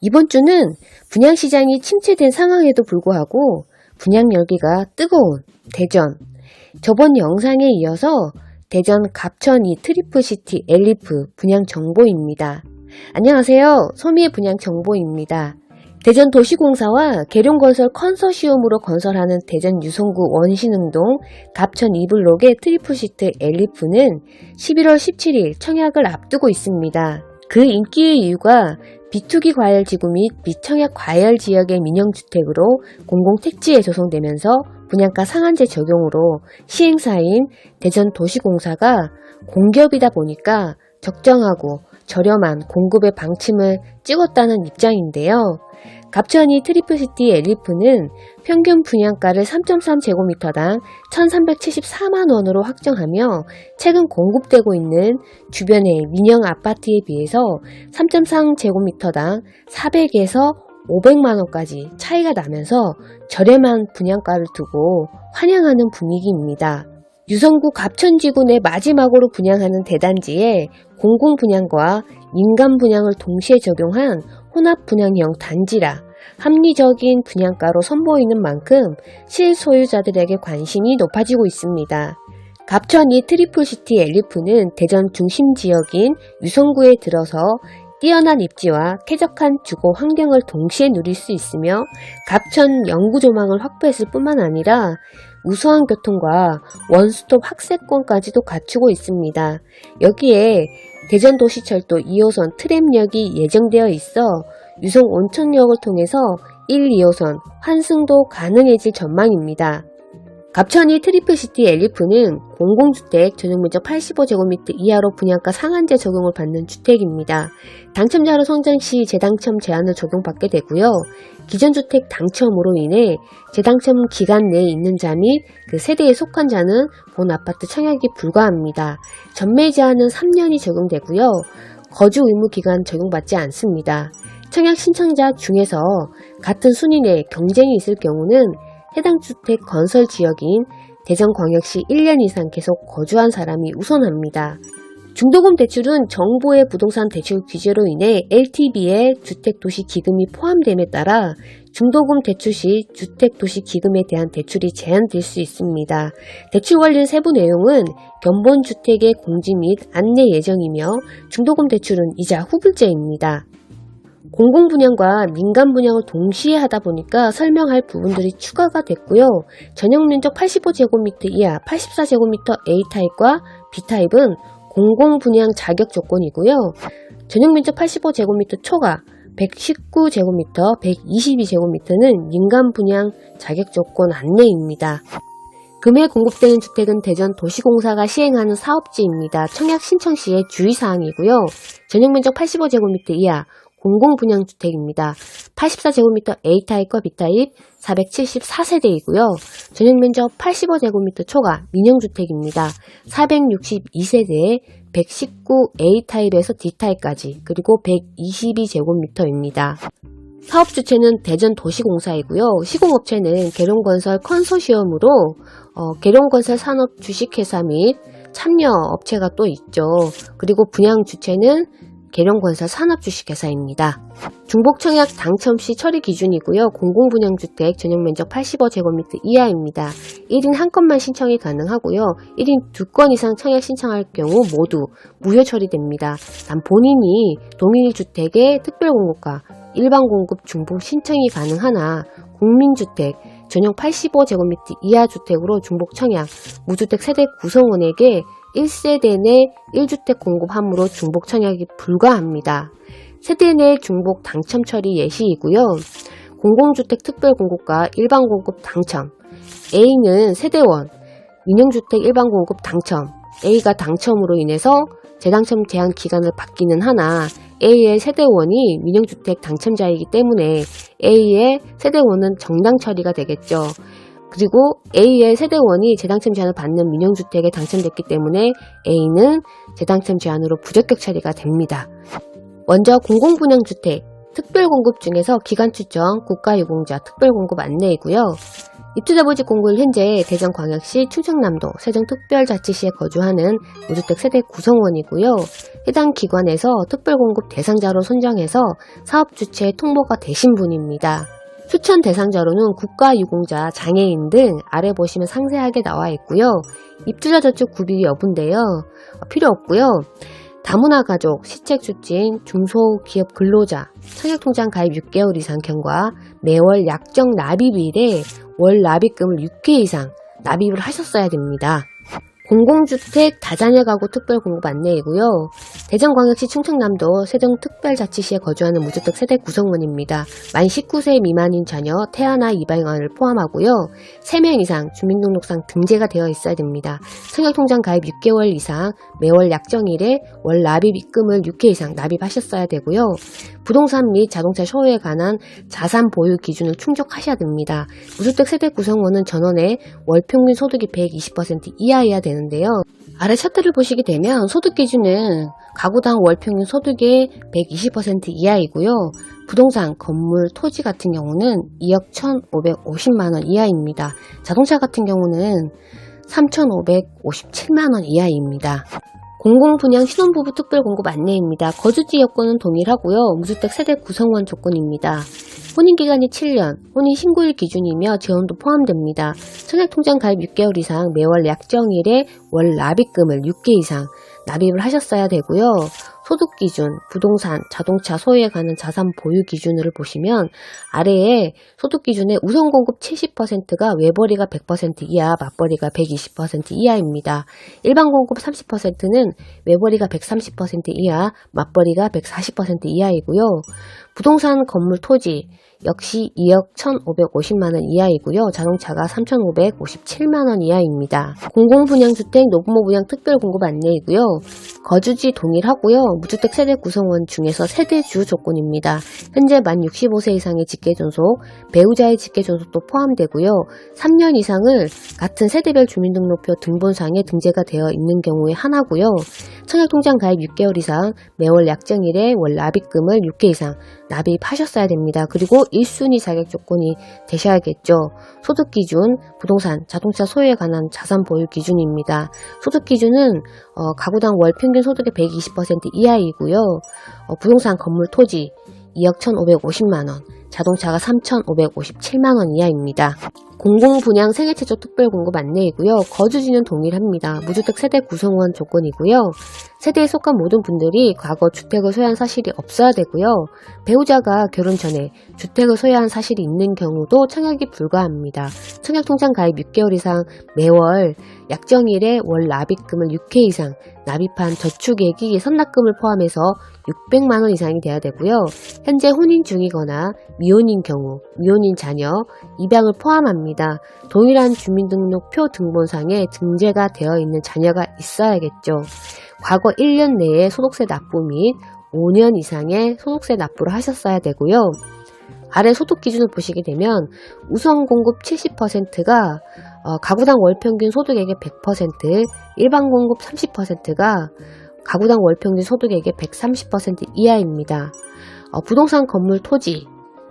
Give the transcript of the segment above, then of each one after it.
이번 주는 분양시장이 침체된 상황에도 불구하고 분양 열기가 뜨거운 대전. 저번 영상에 이어서 대전 갑천이 트리플시티 엘리프 분양 정보입니다. 안녕하세요. 소미의 분양 정보입니다. 대전도시공사와 계룡건설 컨소시엄으로 건설하는 대전 유성구 원신흥동 갑천 2블록의 트리플시티 엘리프는 11월 17일 청약을 앞두고 있습니다. 그 인기의 이유가 비투기 과열지구 및 미청약 과열 지역의 민영주택으로 공공택지에 조성되면서 분양가 상한제 적용으로 시행사인 대전도시공사가 공기업이다 보니까 적정하고 저렴한 공급의 방침을 찍었다는 입장인데요. 갑천이 트리플시티 엘리프는 평균 분양가를 3.3제곱미터당 1,374만원으로 확정하며 최근 공급되고 있는 주변의 민영 아파트에 비해서 3.3제곱미터당 400에서 500만원까지 차이가 나면서 저렴한 분양가를 두고 환영하는 분위기입니다. 유성구 갑천지구 내 마지막으로 분양하는 대단지에 공공분양과 민간분양을 동시에 적용한 혼합분양형 단지라 합리적인 분양가로 선보이는 만큼 실소유자들에게 관심이 높아지고 있습니다. 갑천이 트리플시티 엘리프는 대전 중심지역인 유성구에 들어서 뛰어난 입지와 쾌적한 주거 환경을 동시에 누릴 수 있으며 갑천 영구조망을 확보했을 뿐만 아니라 우수한 교통과 원스톱 학세권까지도 갖추고 있습니다. 여기에 대전도시철도 2호선 트램역이 예정되어 있어 유성 온천역을 통해서 1, 2호선 환승도 가능해질 전망입니다. 갑천이 트리플시티 엘리프는 공공주택 전용면적 85제곱미터 이하로 분양가 상한제 적용을 받는 주택입니다. 당첨자로 선정 시 재당첨 제한을 적용받게 되고요. 기존 주택 당첨으로 인해 재당첨 기간 내에 있는 자 및 그 세대에 속한 자는 본 아파트 청약이 불가합니다. 전매 제한은 3년이 적용되고요. 거주 의무 기간 적용받지 않습니다. 청약 신청자 중에서 같은 순위 내 경쟁이 있을 경우는 해당 주택 건설 지역인 대전광역시 1년 이상 계속 거주한 사람이 우선합니다. 중도금 대출은 정부의 부동산 대출 규제로 인해 LTV에 주택도시기금이 포함됨에 따라 중도금 대출 시 주택도시기금에 대한 대출이 제한될 수 있습니다. 대출 관련 세부 내용은 견본주택의 공지 및 안내 예정이며 중도금 대출은 이자 후불제입니다. 공공분양과 민간분양을 동시에 하다 보니까 설명할 부분들이 추가가 됐고요. 전용면적 85제곱미터 이하 84제곱미터 A타입과 B타입은 공공분양 자격 조건이고요. 전용면적 85제곱미터 초과 119제곱미터, 122제곱미터는 민간분양 자격 조건 안내입니다. 금해 공급되는 주택은 대전도시공사가 시행하는 사업지입니다. 청약 신청 시의 주의사항이고요. 전용면적 85제곱미터 이하 공공분양주택입니다. 84제곱미터 A타입과 B타입 474세대이고요. 전용면적 85제곱미터 초과 민영주택입니다. 462세대에 119A타입에서 D타입까지 그리고 122제곱미터입니다. 사업주체는 대전도시공사이고요. 시공업체는 계룡건설 컨소시엄으로 계룡건설 산업 주식회사 및 참여업체가 또 있죠. 그리고 분양주체는 계룡건설 산업주식회사입니다. 중복청약 당첨 시 처리 기준이고요. 공공분양주택 전용면적 85제곱미터 이하입니다. 1인 한 건만 신청이 가능하고요. 1인 2건 이상 청약 신청할 경우 모두 무효 처리됩니다. 단 본인이 동일 주택의 특별공급과 일반공급 중복 신청이 가능하나 국민주택 전용 85제곱미터 이하 주택으로 중복청약 무주택 세대 구성원에게 1세대 내 1주택 공급 함으로 중복 청약이 불가합니다. 세대 내 중복 당첨 처리 예시이고요. 공공주택 특별 공급과 일반 공급 당첨. A는 세대원, 민영주택 일반 공급 당첨. A가 당첨으로 인해서 재당첨 제한 기간을 받기는 하나 A의 세대원이 민영주택 당첨자이기 때문에 A의 세대원은 정당 처리가 되겠죠. 그리고 A의 세대원이 재당첨 제한을 받는 민영주택에 당첨됐기 때문에 A는 재당첨 제한으로 부적격 처리가 됩니다. 먼저 공공분양주택 특별공급 중에서 기간 추정 국가유공자 특별공급 안내이고요. 입주자 모집 공고일 현재 대전광역시, 충청남도, 세종특별자치시에 거주하는 무주택 세대 구성원이고요. 해당 기관에서 특별공급 대상자로 선정해서 사업주체에 통보가 되신 분입니다. 추천 대상자로는 국가유공자, 장애인 등 아래 보시면 상세하게 나와 있고요. 입주자 저축 구비 여부인데요. 필요 없고요. 다문화 가족, 시책출진, 중소기업 근로자, 청약통장 가입 6개월 이상 경과, 매월 약정 납입일에 월 납입금을 6회 이상 납입을 하셨어야 됩니다. 공공주택 다자녀 가구 특별공급 안내이고요. 대전광역시, 충청남도, 세종특별자치시에 거주하는 무주택 세대 구성원입니다. 만 19세 미만인 자녀, 태아나 입양을 포함하고요. 3명 이상 주민등록상 등재가 되어 있어야 됩니다. 청약통장 가입 6개월 이상, 매월 약정일에 월 납입 입금을 6회 이상 납입하셨어야 되고요. 부동산 및 자동차 소유에 관한 자산 보유 기준을 충족하셔야 됩니다. 무주택 세대 구성원은 전원의 월 평균 소득이 120% 이하여야 되는데요. 아래 차트를 보시게 되면 소득 기준은 가구당 월 평균 소득의 120% 이하이고요. 부동산, 건물, 토지 같은 경우는 2억 1,550만원 이하입니다. 자동차 같은 경우는 3,557만원 이하입니다. 공공분양 신혼부부 특별공급 안내입니다. 거주지 여건은 동일하고요. 무주택 세대 구성원 조건입니다. 혼인기간이 7년, 혼인 신고일 기준이며 재혼도 포함됩니다. 청약통장 가입 6개월 이상, 매월 약정일에 월 납입금을 6개 이상 납입을 하셨어야 되고요. 소득 기준, 부동산, 자동차 소유에 관한 자산 보유 기준을 보시면 아래에 소득 기준의 우선 공급 70%가 외벌이가 100% 이하, 맞벌이가 120% 이하입니다. 일반 공급 30%는 외벌이가 130% 이하, 맞벌이가 140% 이하이고요. 부동산, 건물, 토지 역시 2억 1,550만원 이하이고요. 자동차가 3,557만원 이하입니다. 공공분양주택 노부모 분양 특별공급 안내이고요. 거주지 동일하고요. 무주택 세대 구성원 중에서 세대주 조건입니다. 현재 만 65세 이상의 직계존속, 배우자의 직계존속도 포함되고요. 3년 이상을 같은 세대별 주민등록표 등본상에 등재가 되어 있는 경우에 하나고요. 청약통장 가입 6개월 이상, 매월 약정일에 월 납입금을 6회 이상 납입하셨어야 됩니다. 그리고 1순위 자격 조건이 되셔야겠죠. 소득 기준, 부동산, 자동차 소유에 관한 자산 보유 기준입니다. 소득 기준은 가구당 월 평균 소득의 120% 이하이고요. 부동산, 건물, 토지 2억 1,550만원, 자동차가 3,557만원 이하입니다. 공공분양 생애체조 특별공급 안내이고요. 거주지는 동일합니다. 무주택 세대 구성원 조건이고요. 세대에 속한 모든 분들이 과거 주택을 소유한 사실이 없어야 되고요. 배우자가 결혼 전에 주택을 소유한 사실이 있는 경우도 청약이 불가합니다. 청약통장 가입 6개월 이상, 매월 약정일에 월 납입금을 6회 이상 납입한 저축액이 선납금을 포함해서 600만원 이상이 돼야 되고요. 현재 혼인 중이거나 미혼인 경우, 미혼인 자녀, 입양을 포함합니다. 동일한 주민등록표 등본상에 등재가 되어 있는 자녀가 있어야겠죠. 과거 1년 내에 소득세 납부 및 5년 이상의 소득세 납부를 하셨어야 되고요. 아래 소득 기준을 보시게 되면 우선 공급 70%가 가구당 월평균 소득액의 100%, 일반 공급 30%가 가구당 월평균 소득액의 130% 이하입니다. 부동산, 건물, 토지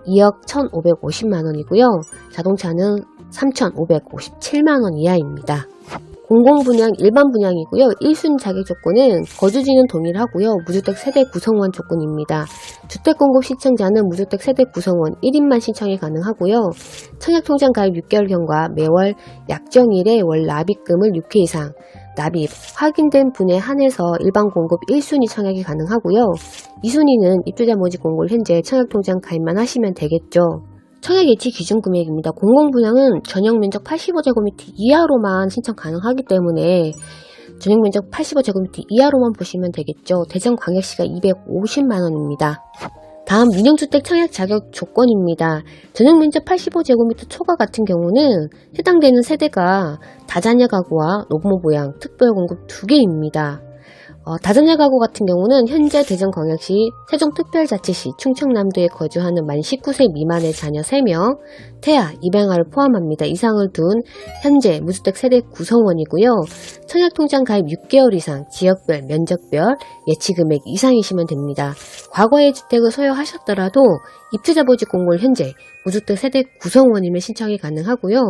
2억 1,550만원이고요. 자동차는 3,557만원 이하입니다. 공공분양, 일반 분양이고요. 1순위 자격 조건은 거주지는 동일하고요. 무주택 세대 구성원 조건입니다. 주택공급 신청자는 무주택 세대 구성원 1인만 신청이 가능하고요. 청약통장 가입 6개월 경과, 매월 약정일에 월 납입금을 6회 이상 납입, 확인된 분에 한해서 일반 공급 1순위 청약이 가능하고요. 2순위는 입주자 모집 공고를 현재 청약통장 가입만 하시면 되겠죠. 청약 예치 기준 금액입니다. 공공분양은 전용면적 85제곱미터 이하로만 신청 가능하기 때문에 전용면적 85제곱미터 이하로만 보시면 되겠죠. 대전광역시가 250만원입니다. 다음 민영주택 청약 자격 조건입니다. 전용면적 85제곱미터 초과 같은 경우는 해당되는 세대가 다자녀 가구와 노부모 부양 특별공급 2개입니다. 다자녀 가구 같은 경우는 현재 대전광역시 세종특별자치시 충청남도에 거주하는 만 19세 미만의 자녀 3명, 태아, 입양아를 포함합니다. 이상을 둔 현재 무주택 세대 구성원이고요. 청약통장 가입 6개월 이상, 지역별, 면적별, 예치금액 이상이시면 됩니다. 과거에 주택을 소유하셨더라도 입주자보직 공고를 현재 무주택 세대 구성원이면 신청이 가능하고요.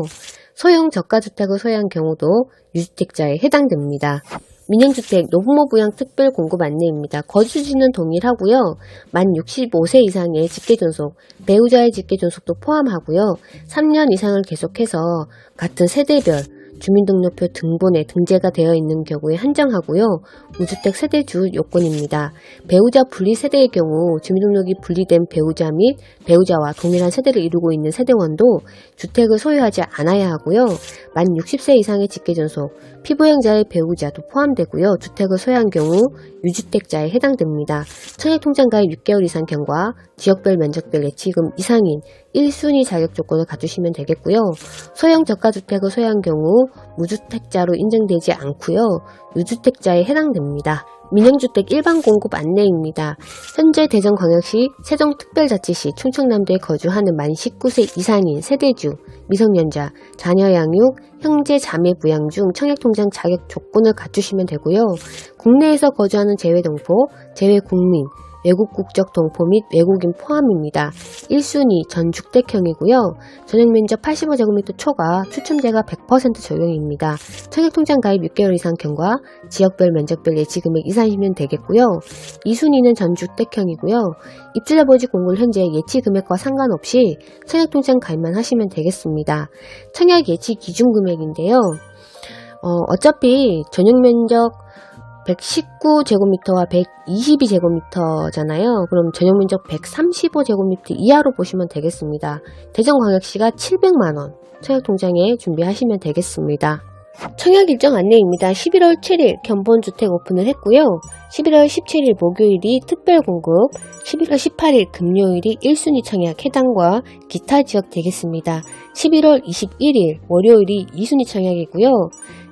소형 저가주택을 소유한 경우도 유주택자에 해당됩니다. 민영주택 노부모 부양 특별 공급 안내입니다. 거주지는 동일하고요. 만 65세 이상의 직계존속, 배우자의 직계존속도 포함하고요. 3년 이상을 계속해서 같은 세대별 주민등록표 등본에 등재가 되어 있는 경우에 한정하고요. 무주택 세대주 요건입니다. 배우자 분리 세대의 경우 주민등록이 분리된 배우자 및 배우자와 동일한 세대를 이루고 있는 세대원도 주택을 소유하지 않아야 하고요. 만 60세 이상의 직계존속, 피부양자의 배우자도 포함되고요. 주택을 소유한 경우 유주택자에 해당됩니다. 청약통장 가입 6개월 이상 경과, 지역별 면적별 예치금 이상인 1순위 자격 조건을 갖추시면 되겠고요. 소형 저가주택을 소유한 경우 무주택자로 인정되지 않고요. 유주택자에 해당됩니다. 민영주택 일반 공급 안내입니다. 현재 대전광역시 세종특별자치시 충청남도에 거주하는 만 19세 이상인 세대주, 미성년자, 자녀 양육, 형제 자매 부양 중 청약통장 자격 조건을 갖추시면 되고요. 국내에서 거주하는 재외동포, 재외국민, 외국 국적 동포 및 외국인 포함입니다. 1순위 전주택형이고요. 전용면적 85제곱미터 초과 추첨제가 100% 적용입니다. 청약통장 가입 6개월 이상 경과, 지역별 면적별 예치금액 이상이면 되겠고요. 2순위는 전주택형이고요. 입주자 보직 공고를 현재 예치금액과 상관없이 청약통장 가입만 하시면 되겠습니다. 청약 예치 기준 금액인데요. 어차피 전용면적 119제곱미터와 122제곱미터잖아요. 그럼 전용면적 135제곱미터 이하로 보시면 되겠습니다. 대전광역시가 700만원 청약통장에 준비하시면 되겠습니다. 청약 일정 안내입니다. 11월 7일 견본주택 오픈을 했고요. 11월 17일 목요일이 특별공급, 11월 18일 금요일이 1순위 청약 해당과 기타 지역 되겠습니다. 11월 21일 월요일이 2순위 청약이고요.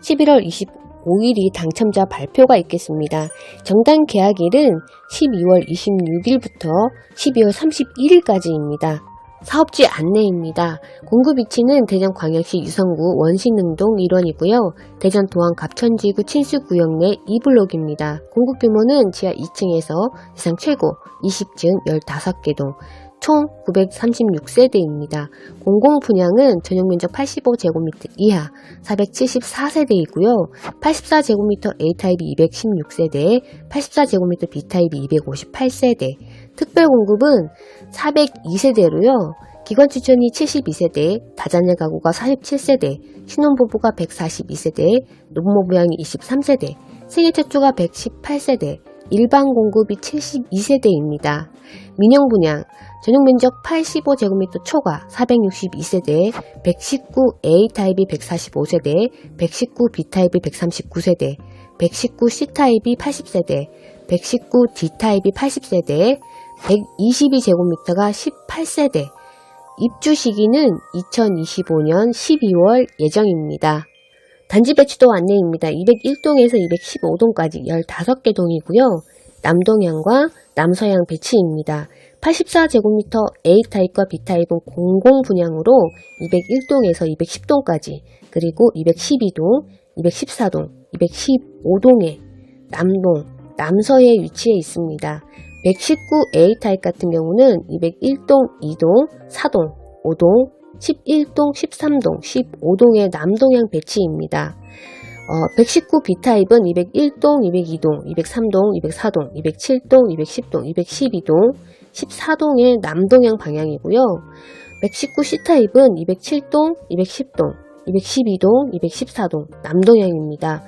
11월 25일이 당첨자 발표가 있겠습니다. 정당 계약일은 12월 26일부터 12월 31일까지입니다. 사업지 안내입니다. 공급 위치는 대전광역시 유성구 원신릉동 1원이고요. 대전 도항 갑천지구 친수구역 내 2블록입니다. 공급 규모는 지하 2층에서 이상 최고 20층 15개 동, 총 936세대입니다. 공공 분양은 전용면적 85제곱미터 이하 474세대이고요. 84제곱미터 A타입이 216세대, 84제곱미터 B타입이 258세대, 특별 공급은 402세대로요. 기관 추천이 72세대, 다자녀 가구가 47세대, 신혼부부가 142세대, 노부모 부양이 23세대, 생애 최초가 118세대, 일반 공급이 72세대입니다. 민영 분양, 전용 면적 85제곱미터 초과 462세대, 119A 타입이 145세대, 119B 타입이 139세대, 119C 타입이 80세대, 119D 타입이 80세대, 122제곱미터가 18세대, 입주 시기는 2025년 12월 예정입니다. 단지 배치도 안내입니다. 201동에서 215동까지 15개 동이고요. 남동향과 남서향 배치입니다. 84제곱미터 A타입과 B타입은 공공 분양으로 201동에서 210동까지, 그리고 212동, 214동, 215동에 남동, 남서에 위치해 있습니다. 119A 타입 같은 경우는 201동, 2동, 4동, 5동, 11동, 13동, 15동의 남동향 배치입니다. 119B 타입은 201동, 202동, 203동, 204동, 207동, 210동, 212동, 14동의 남동향 방향이고요. 119C 타입은 207동, 210동, 212동, 214동 남동향입니다.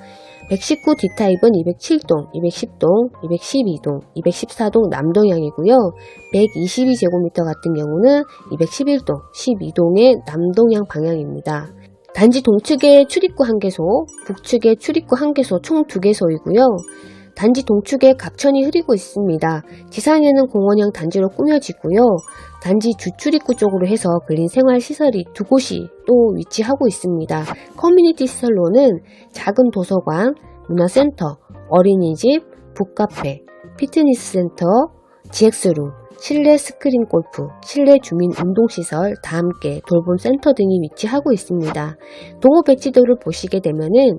119D 타입은 207동, 210동, 212동, 214동 남동향이고요. 122제곱미터 같은 경우는 211동, 12동의 남동향 방향입니다. 단지 동측에 출입구 1개소, 북측에 출입구 1개소, 총 2개소이고요. 단지 동측에 갑천이 흐리고 있습니다. 지상에는 공원형 단지로 꾸며지고요. 단지 주출입구 쪽으로 해서 근린 생활시설이 2곳이 또 위치하고 있습니다. 커뮤니티 시설로는 작은 도서관, 문화센터, 어린이집, 북카페, 피트니스 센터, GX룸, 실내 스크린 골프, 실내 주민 운동시설, 다 함께 돌봄 센터 등이 위치하고 있습니다. 동호 배치도를 보시게 되면은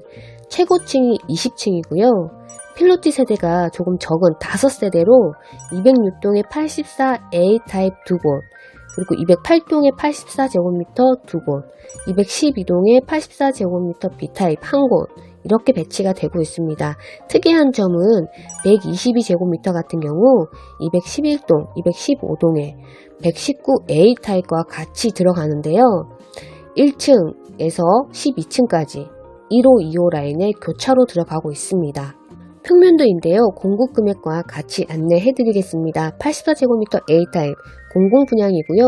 최고층이 20층이고요. 필로티 세대가 조금 적은 5세대로 206동에 84A 타입 2곳, 그리고 208동에 84제곱미터 2곳, 212동에 84제곱미터 B타입 1곳, 이렇게 배치가 되고 있습니다. 특이한 점은 122제곱미터 같은 경우 211동, 215동에 119A 타입과 같이 들어가는데요. 1층에서 12층까지 1호, 2호 라인에 교차로 들어가고 있습니다. 평면도인데요. 공급 금액과 같이 안내해 드리겠습니다. 84제곱미터 A타입 공공분양이고요.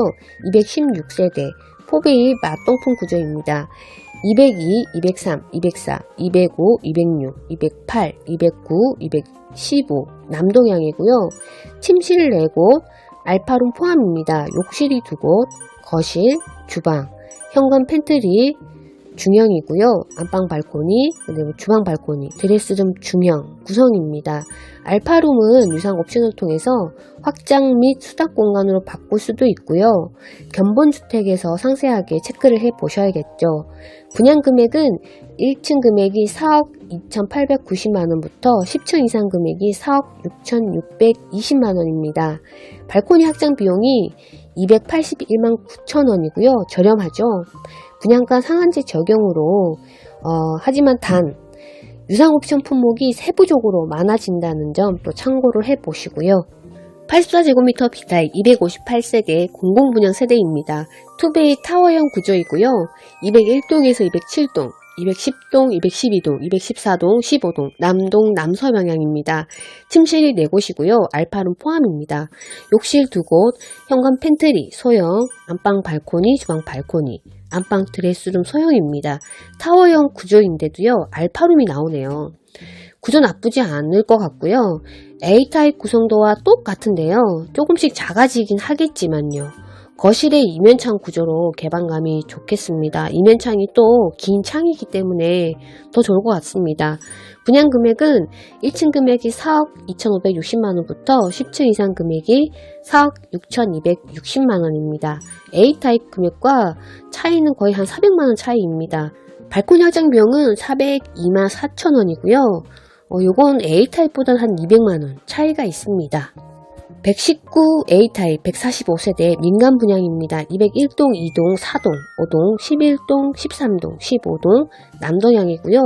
216세대 4베이 맞동풍 구조입니다. 202, 203, 204, 205, 206, 208, 209, 215 남동향이고요. 침실 4곳, 알파룸 포함입니다. 욕실이 2곳, 거실, 주방, 현관 팬트리, 중형이고요. 안방 발코니, 그리고 주방 발코니, 드레스룸 중형 구성입니다. 알파룸은 유상 옵션을 통해서 확장 및 수납 공간으로 바꿀 수도 있고요. 견본주택에서 상세하게 체크를 해 보셔야겠죠. 분양 금액은 1층 금액이 4억 2,890만원부터 10층 이상 금액이 4억 6,620만원입니다. 발코니 확장 비용이 281만 9천원이고요. 저렴하죠. 분양가 상한제 적용으로 하지만 단 유상 옵션 품목이 세부적으로 많아진다는 점 또 참고를 해 보시고요. 84제곱미터 B타입 258세대 공공분양 세대입니다. 투베이 타워형 구조이고요. 201동에서 207동, 210동, 212동, 214동, 15동, 남동, 남서방향입니다. 침실이 4곳이고요. 알파룸 포함입니다. 욕실 2곳, 현관 팬트리, 소형, 안방 발코니, 주방 발코니, 안방 드레스룸 소형입니다. 타워형 구조인데도요. 알파룸이 나오네요. 구조 나쁘지 않을 것 같고요. A타입 구성도와 똑같은데요. 조금씩 작아지긴 하겠지만요. 거실의 이면창 구조로 개방감이 좋겠습니다. 이면창이 또 긴 창이기 때문에 더 좋을 것 같습니다. 분양 금액은 1층 금액이 4억 2,560만원부터 10층 이상 금액이 4억 6,260만원입니다. A타입 금액과 차이는 거의 한 400만원 차이입니다. 발코니 확장 비용은 402만 4천원이고요. 요건 A타입보다는 한 200만원 차이가 있습니다. 119 A타입 145세대 민간 분양입니다. 201동, 2동, 4동, 5동, 11동, 13동, 15동 남동향이고요.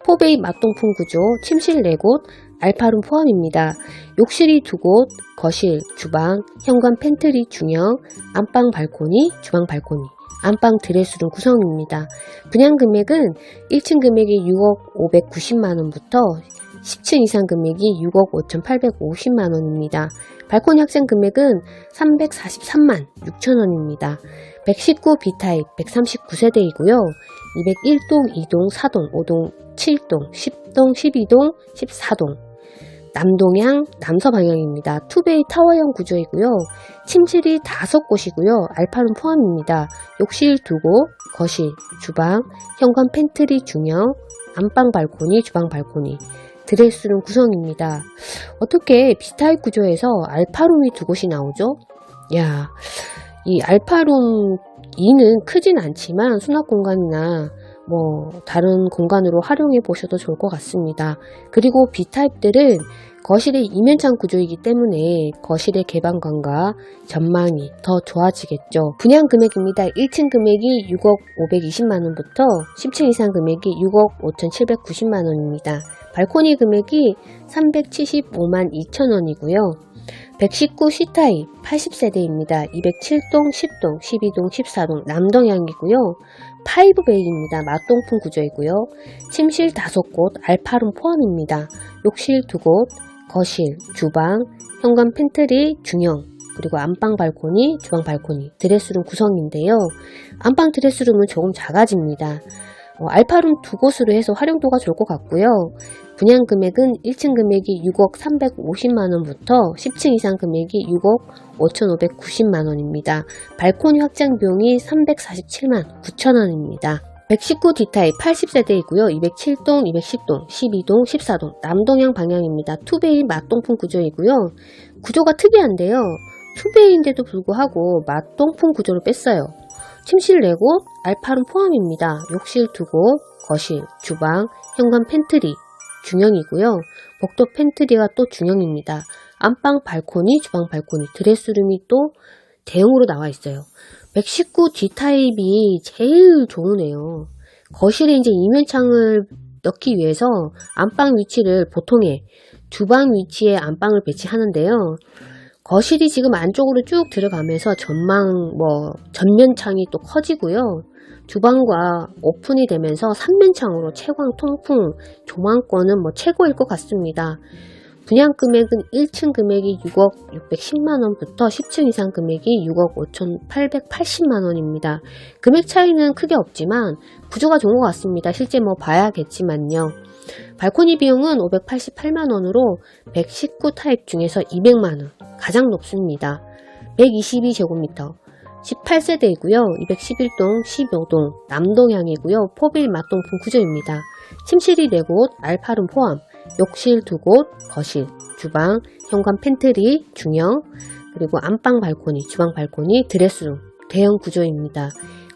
4베이 맞동풍 구조, 침실 4곳, 알파룸 포함입니다. 욕실이 2곳, 거실, 주방, 현관 팬트리 중형, 안방 발코니, 주방 발코니, 안방 드레스룸 구성입니다. 분양 금액은 1층 금액이 6억 590만원부터 10층 이상 금액이 6억 5,850만원입니다. 발코니 확장 금액은 343만 6천원입니다. 119 B타입 139세대이고요. 201동, 2동, 4동, 5동, 7동, 10동, 12동, 14동 남동향, 남서방향입니다. 투베이 타워형 구조이고요. 침실이 5곳이고요. 알파룸 포함입니다. 욕실 2곳, 거실, 주방, 현관 팬트리 중형, 안방 발코니, 주방 발코니, 드레스룸 구성입니다. 어떻게 B타입 구조에서 알파룸이 2곳이 나오죠? 야, 이 알파룸 2는 크진 않지만 수납 공간이나 다른 공간으로 활용해 보셔도 좋을 것 같습니다. 그리고 B타입들은 거실의 이면창 구조이기 때문에 거실의 개방감과 전망이 더 좋아지겠죠. 분양 금액입니다. 1층 금액이 6억 520만원부터 10층 이상 금액이 6억 5,790만원입니다. 발코니 금액이 375만 2천원이고요. 119 C타입 80세대입니다. 207동, 10동, 12동, 14동 남동향이고요. 5베이입니다. 맞동풍 구조이고요. 침실 5곳, 알파룸 포함입니다. 욕실 2곳, 거실, 주방, 현관 팬트리, 중형, 그리고 안방 발코니, 주방 발코니, 드레스룸 구성인데요. 안방 드레스룸은 조금 작아집니다. 알파룸 2곳으로 해서 활용도가 좋을 것 같고요. 분양 금액은 1층 금액이 6억 350만원부터 10층 이상 금액이 6억 5,590만원입니다. 발코니 확장 비용이 347만 9천원입니다. 119 D타입 80세대이고요. 207동, 210동, 12동, 14동, 남동향 방향입니다. 투베이 맞동풍 구조이고요. 구조가 특이한데요. 투베이인데도 불구하고 맞동풍 구조를 뺐어요. 침실 4곳, 알파룸 포함입니다. 욕실 2곳, 거실, 주방, 현관 팬트리, 중형이고요. 복도 팬트리가 또 중형입니다. 안방 발코니, 주방 발코니, 드레스룸이 또 대형으로 나와 있어요. 119 D타입이 제일 좋으네요. 거실에 이제 이면창을 넣기 위해서 안방 위치를 보통의 주방 위치에 안방을 배치하는데요. 거실이 지금 안쪽으로 쭉 들어가면서 전면창이 또 커지고요. 주방과 오픈이 되면서 3면창으로 채광, 통풍, 조망권은 최고일 것 같습니다. 분양 금액은 1층 금액이 6억 610만원부터 10층 이상 금액이 6억 5,880만원입니다. 금액 차이는 크게 없지만 구조가 좋은 것 같습니다. 실제 봐야겠지만요. 발코니 비용은 588만원으로 119 타입 중에서 200만원 가장 높습니다. 122제곱미터 18세대이고요. 211동, 15동, 남동향이고요. 포빌 맞동풍 구조입니다. 침실이 4곳, 알파룸 포함, 욕실 2곳, 거실, 주방, 현관 팬트리, 중형, 그리고 안방 발코니, 주방 발코니, 드레스룸, 대형 구조입니다.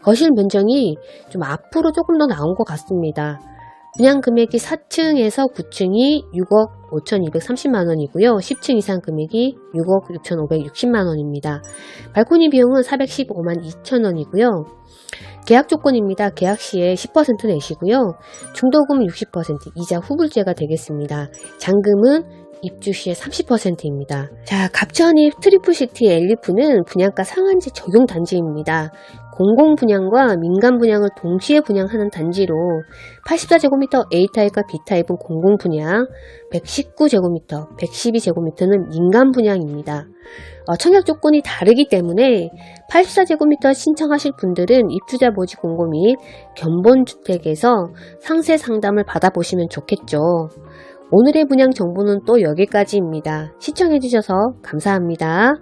거실 면적이 좀 앞으로 조금 더 나온 것 같습니다. 분양 금액이 4층에서 9층이 6억 5,230만원이고요. 10층 이상 금액이 6억 6,560만원입니다. 발코니 비용은 415만 2천원이고요. 계약 조건입니다. 계약 시에 10% 내시고요. 중도금 60%, 이자 후불제가 되겠습니다. 잔금은 입주 시에 30%입니다. 자, 갑천입 트리플시티 엘리프는 분양가 상한제 적용 단지입니다. 공공분양과 민간분양을 동시에 분양하는 단지로 84제곱미터 A타입과 B타입은 공공분양, 119제곱미터, 112제곱미터는 민간분양입니다. 청약 조건이 다르기 때문에 84제곱미터 신청하실 분들은 입주자 모집 공고 및 견본주택에서 상세 상담을 받아보시면 좋겠죠. 오늘의 분양 정보는 또 여기까지입니다. 시청해주셔서 감사합니다.